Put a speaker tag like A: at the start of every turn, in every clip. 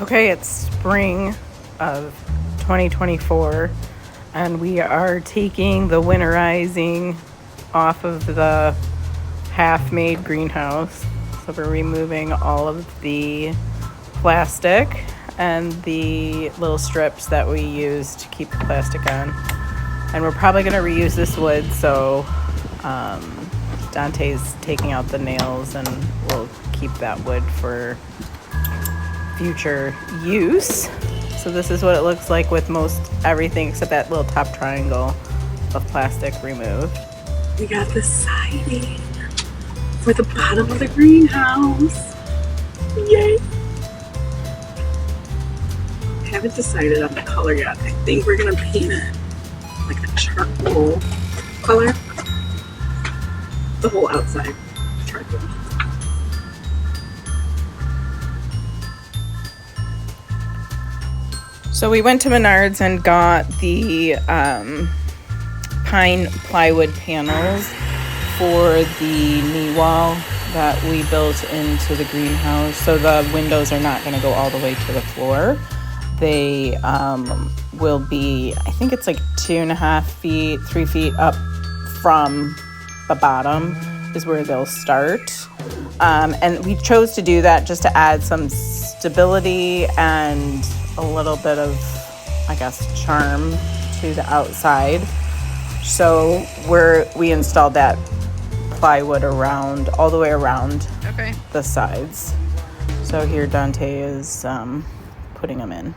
A: Okay, it's spring of 2024 and we are taking the winterizing off of the half-made greenhouse. So we're removing all of the plastic and the little strips that we use to keep the plastic on. And we're probably going to reuse this wood, so Dante's taking out the nails and we'll keep that wood for future use. So this is what it looks like with most everything except that little top triangle of plastic removed.
B: We got the siding for the bottom of the greenhouse. Yay! Haven't decided on the color yet. I think we're gonna paint it like a charcoal color. The whole outside charcoal.
A: So we went to Menards and got the pine plywood panels for the knee wall that we built into the greenhouse. So the windows are not going to go all the way to the floor. They will be, I think it's like 2.5 feet, 3 feet up from the bottom is where they'll start. And we chose to do that just to add some stability and a little bit of, I guess, charm to the outside. So we installed that plywood around, all the way around the sides. So here Dante is putting them in.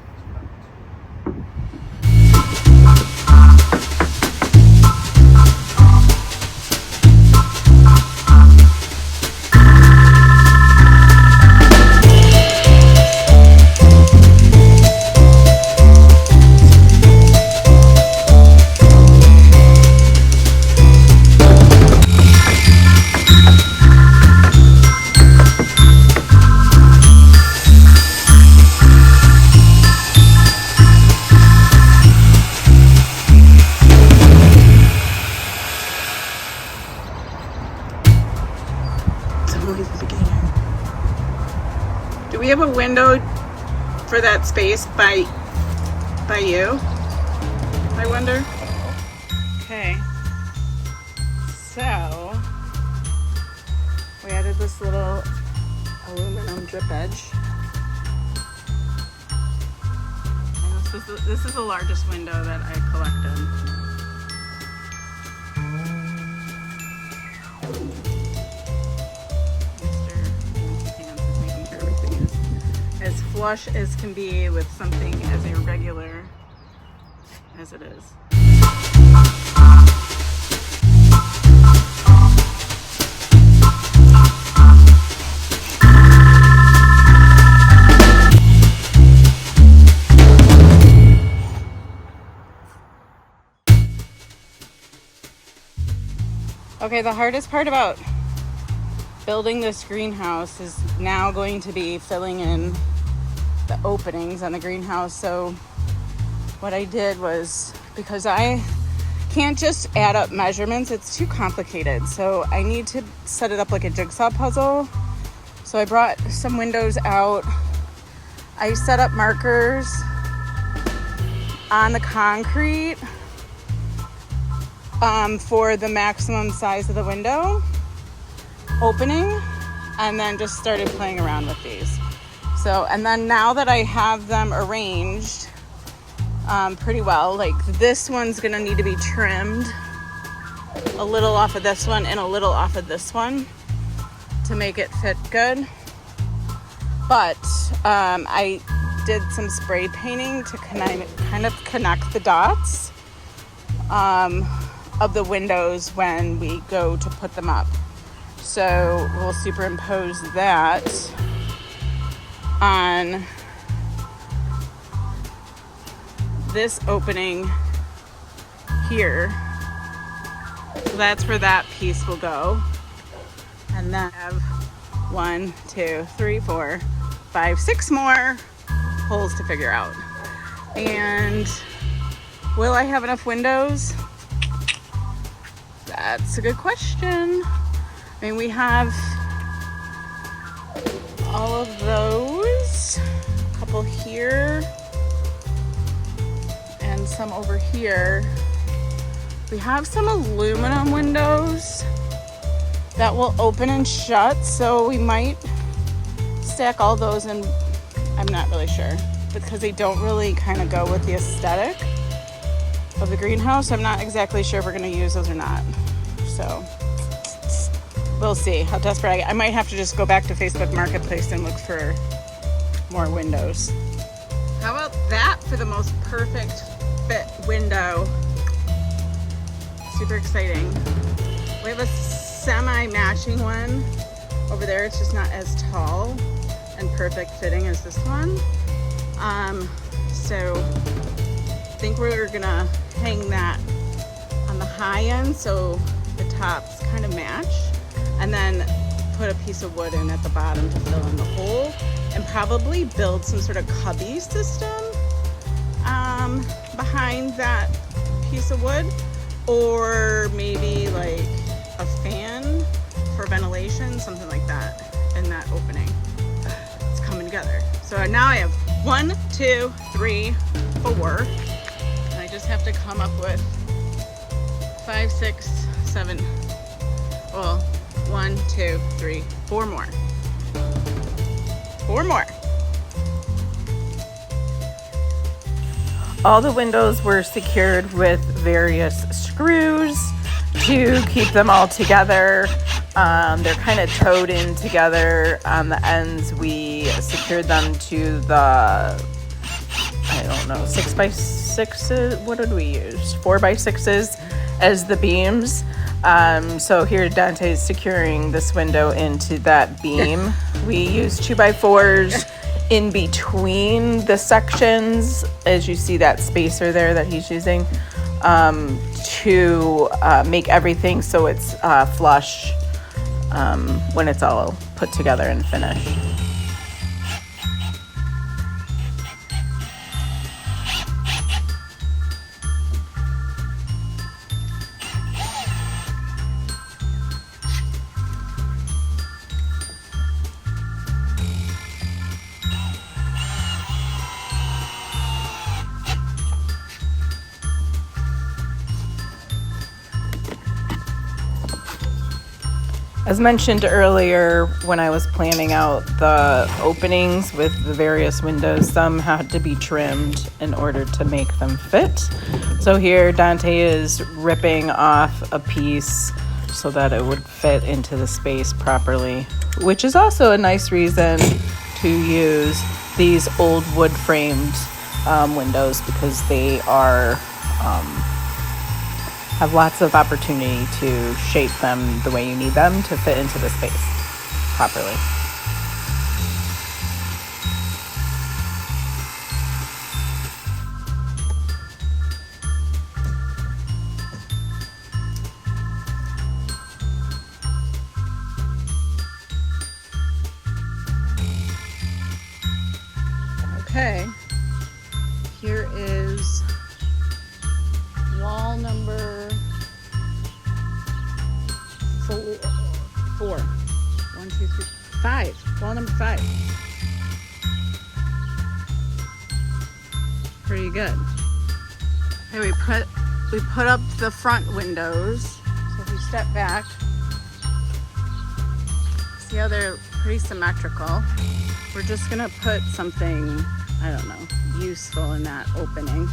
A: Do we have a window for that space by you? I wonder. Okay. So we added this little aluminum drip edge. And this is the largest window that I collected. As flush as can be with something as irregular as it is. Okay, the hardest part about building this greenhouse is now going to be filling in the openings on the greenhouse. So what I did was, because I can't just add up measurements, it's too complicated. So I need to set it up like a jigsaw puzzle. So I brought some windows out. I set up markers on the concrete for the maximum size of the window opening, and then just started playing around with these. So, and then now that I have them arranged pretty well, like this one's gonna need to be trimmed a little off of this one and a little off of this one to make it fit good. But I did some spray painting to kind of connect the dots of the windows when we go to put them up. So we'll superimpose that on this opening here. So that's where that piece will go. And then I have 1, 2, 3, 4, 5, 6 more holes to figure out. And will I have enough windows? That's a good question. I mean, we have all of those. couple here and some over here. We have some aluminum windows that will open and shut, so we might stack all those in. I'm not really sure because they don't really kind of go with the aesthetic of the greenhouse. I'm not exactly sure if we're going to use those or not. So we'll see how desperate I get. I might have to just go back to Facebook Marketplace and look for more windows. How about that for the most perfect fit window? Super exciting. We have a semi-matching one over there. It's just not as tall and perfect fitting as this one. So I think we're gonna hang that on the high end so the tops kind of match, and then put a piece of wood in at the bottom to fill in the hole, and probably build some sort of cubby system behind that piece of wood, or maybe like a fan for ventilation, something like that in that opening. It's coming together. So now I have 1, 2, 3, 4, and I just have to come up with 5, 6, 7, well, 1, 2, 3, 4 more. 4 more. All the windows were secured with various screws to keep them all together. They're kind of towed in together on the ends. We secured them to the, I don't know, 6x6s. What did we use? 4x6s as the beams. So here Dante is securing this window into that beam. We use 2x4s in between the sections, as you see that spacer there that he's using, to make everything so it's flush when it's all put together and finished. As mentioned earlier, when I was planning out the openings with the various windows, some had to be trimmed in order to make them fit. So here Dante is ripping off a piece so that it would fit into the space properly, which is also a nice reason to use these old wood framed windows, because they are have lots of opportunity to shape them the way you need them to fit into the space properly. Okay, here is wall number 4. 1, 2, 3, 5. Wall number 5. Pretty good. Okay, we put up the front windows. So if you step back, see how they're pretty symmetrical. We're just gonna put something, I don't know, useful in that opening.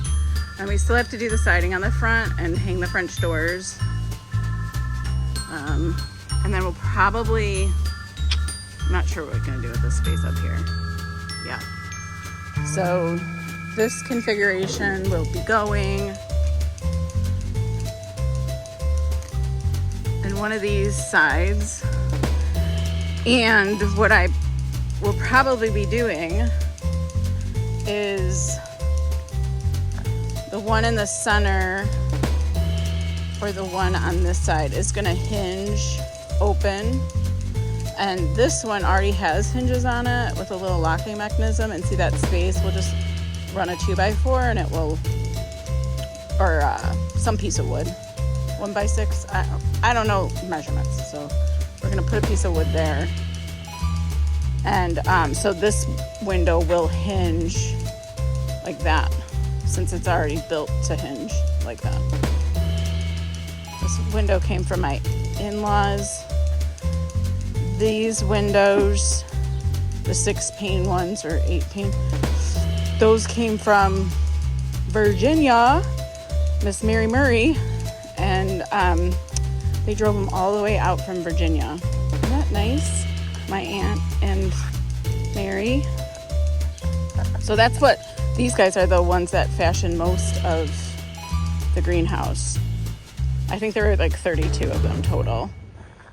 A: And we still have to do the siding on the front and hang the French doors. And then we'll probably, I'm not sure what we're gonna do with this space up here. Yeah. So this configuration will be going in one of these sides. And what I will probably be doing is the one in the center, or the one on this side, is gonna hinge open, and this one already has hinges on it with a little locking mechanism. And see that space, we'll just run a 2x4 and it will, or some piece of wood, 1x6, I don't know measurements, so we're gonna put a piece of wood there And so this window will hinge like that, since it's already built to hinge like that. This window came from my in-laws. These windows, the 6-pane ones or 8-pane, those came from Virginia, Miss Mary Murray, and they drove them all the way out from Virginia. Isn't that nice? My aunt and Mary. So that's what, these guys are the ones that fashion most of the greenhouse. I think there were like 32 of them total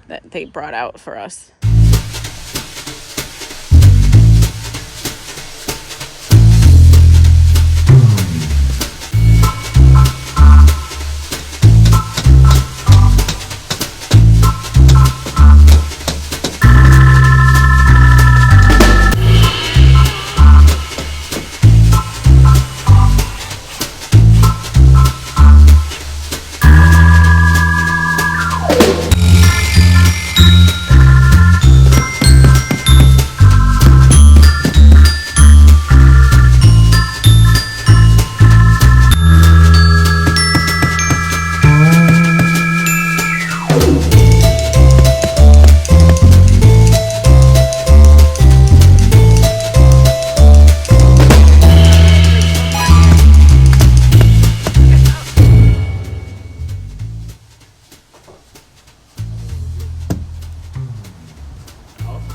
A: that they brought out for us.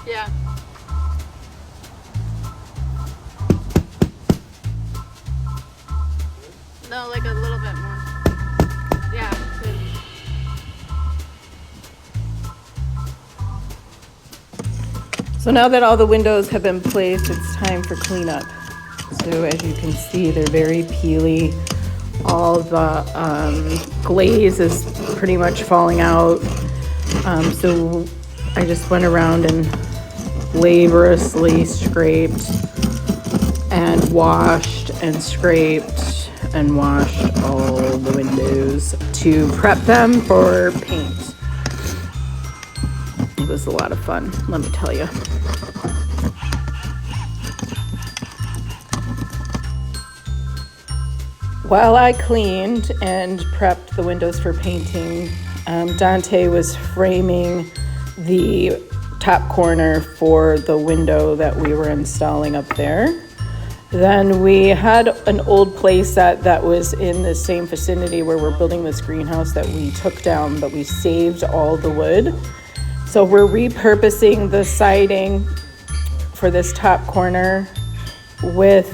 A: Yeah. No, like a little bit more. Yeah, good. So now that all the windows have been placed, it's time for cleanup. So as you can see, they're very peely. All the glaze is pretty much falling out. So I just went around and laboriously scraped and washed and scraped and washed all the windows to prep them for paint. It was a lot of fun, let me tell you. While I cleaned and prepped the windows for painting, Dante was framing the top corner for the window that we were installing up there. Then we had an old playset that was in the same vicinity where we're building this greenhouse that we took down, but we saved all the wood. So we're repurposing the siding for this top corner with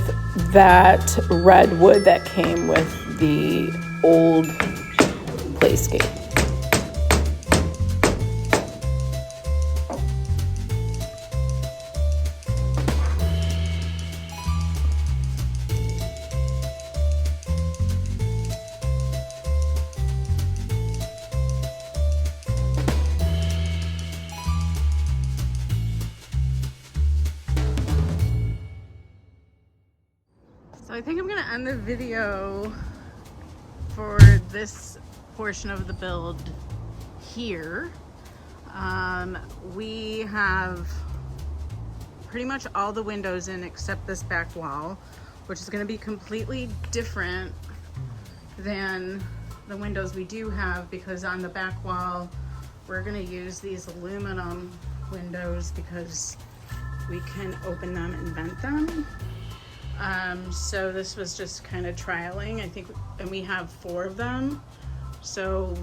A: that red wood that came with the old playscape. So I think I'm gonna end the video for this portion of the build here. We have pretty much all the windows in except this back wall, which is gonna be completely different than the windows we do have, because on the back wall, we're gonna use these aluminum windows because we can open them and vent them. So this was just kind of trialing, I think, and we have 4 of them. So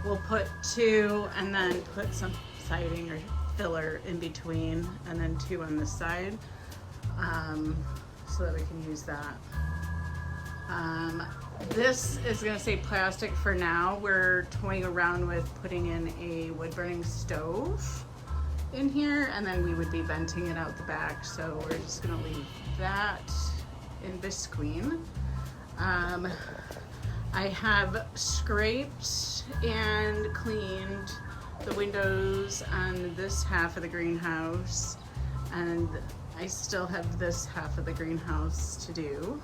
A: we'll put 2 and then put some siding or filler in between, and then 2 on this side, so that we can use that. This is gonna say plastic for now. We're toying around with putting in a wood burning stove in here, and then we would be venting it out the back. So we're just gonna leave that in between. I have scraped and cleaned the windows on this half of the greenhouse, and I still have this half of the greenhouse to do.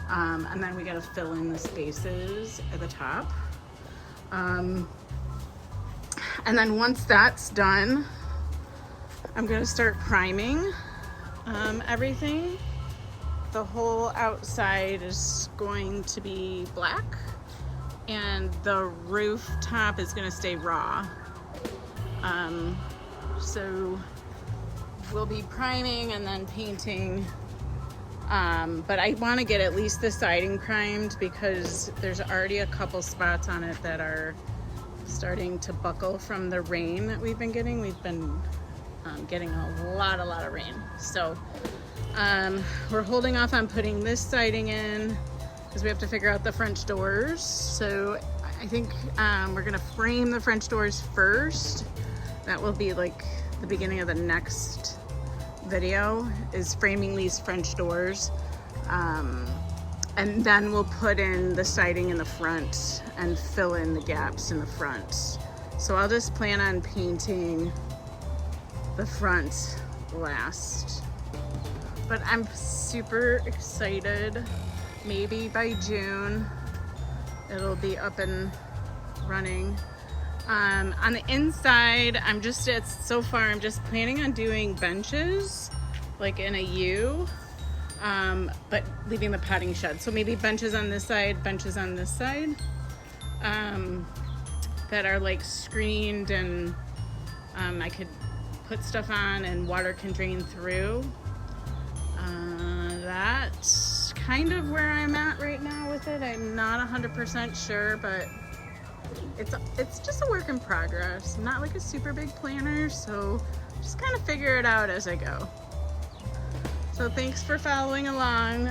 A: And then we gotta fill in the spaces at the top. And then once that's done, I'm gonna start priming everything. The whole outside is going to be black, and the rooftop is gonna stay raw. So we'll be priming and then painting. But I want to get at least the siding primed because there's already a couple spots on it that are starting to buckle from the rain that we've been getting. We've been getting a lot of rain. So we're holding off on putting this siding in because we have to figure out the French doors. So I think we're gonna frame the French doors first. That will be like the beginning of the next video, is framing these French doors. And then we'll put in the siding in the front and fill in the gaps in the front. So I'll just plan on painting the front last. But I'm super excited. Maybe by June it'll be up and running. On the inside, so far I'm just planning on doing benches, like in a U, but leaving the potting shed. So maybe benches on this side, benches on this side, that are like screened, and I could put stuff on and water can drain through. That's kind of where I'm at right now with it. I'm not 100% sure, but it's just a work in progress. I'm not like a super big planner, so just kind of figure it out as I go. So thanks for following along.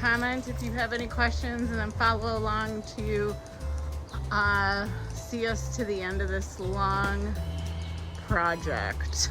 A: Comment if you have any questions, and then follow along to see us to the end of this long project.